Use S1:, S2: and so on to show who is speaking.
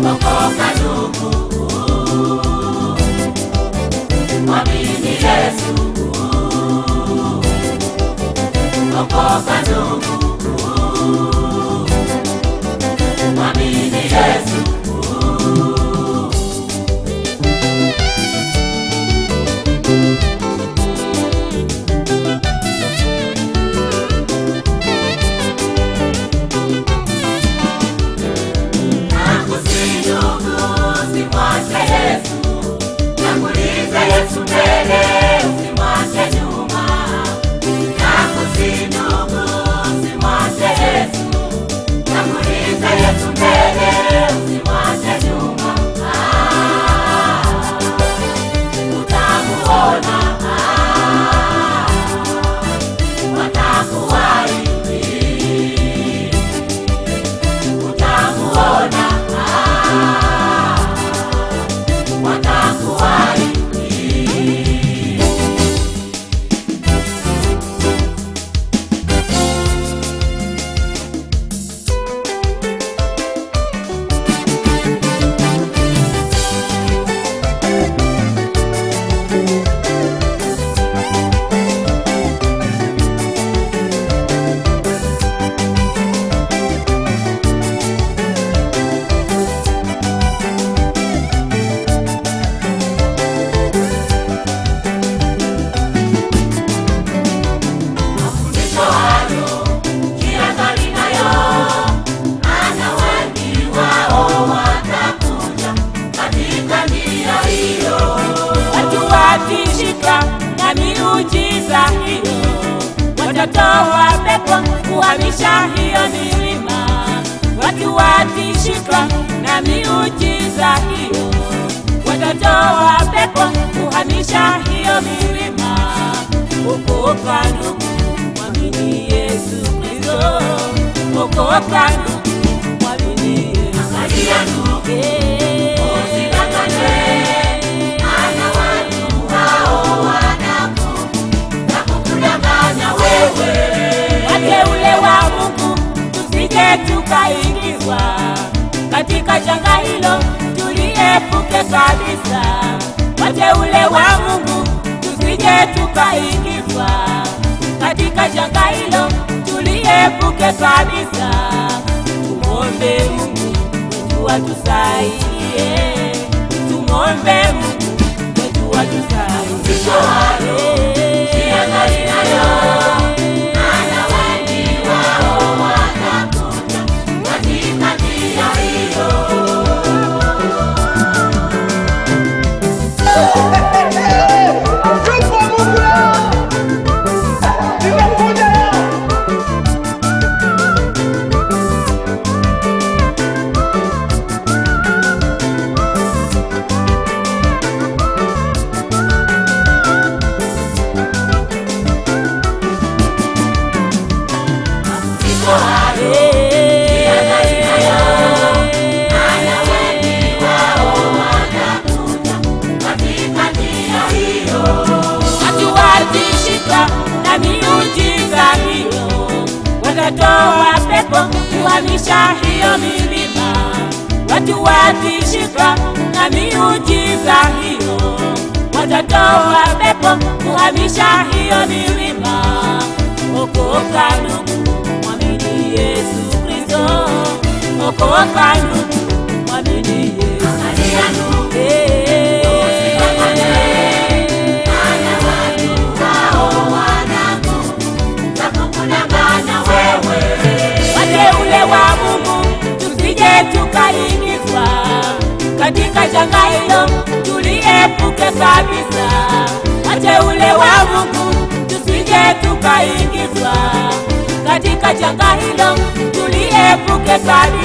S1: Okoka ndugu, mwamini Yesu. Okoka ndugu, mwamini Yesu. Yesu mbele, usimwache nyuma. Nakusihi ndugu, usimwache Yesu. Tanguliza Yesu mbele, usimwache nyuma. Utamuona, watakuwahi. Utamuona, watakuwahi. Na miujiza hiyo, watatoa pepo kuhamisha hiyo milima. Watu watishika na miujiza hiyo, watatoa pepo kuhamisha hiyo milima. Okoka ndugu, mwamini Yesu Kristo. Okoka ndugu, mwamini Yesu. Angalia ndugu, usidanganywe. Wateule wa Mungu, tusije tukaingizwa katika janga hilo, tuliepuke kabisa. Wateule wa Mungu, tusije tukaingizwa katika janga hilo, tuliepuke kabisa. Tumombe Mungu wetu atusaidie, tumombe Mungu wetu atusaidie. Na miujiza hiyo, watatoa pepo kuhamisha hiyo milima. Watu watishika na miujiza hiyo, watatoa pepo kuhamisha hiyo milima. Okoka ndugu, mwamini Yesu Kristo. Okoka ndugu, mwamini Yesu. Angalia ndugu, wateule wa Mungu, tusije tukaingizwa katika janga hilo, tuliepuke kabisa. Wateule wa Mungu, tusije tukaingizwa katika janga hilo, tuliepuke kabisa.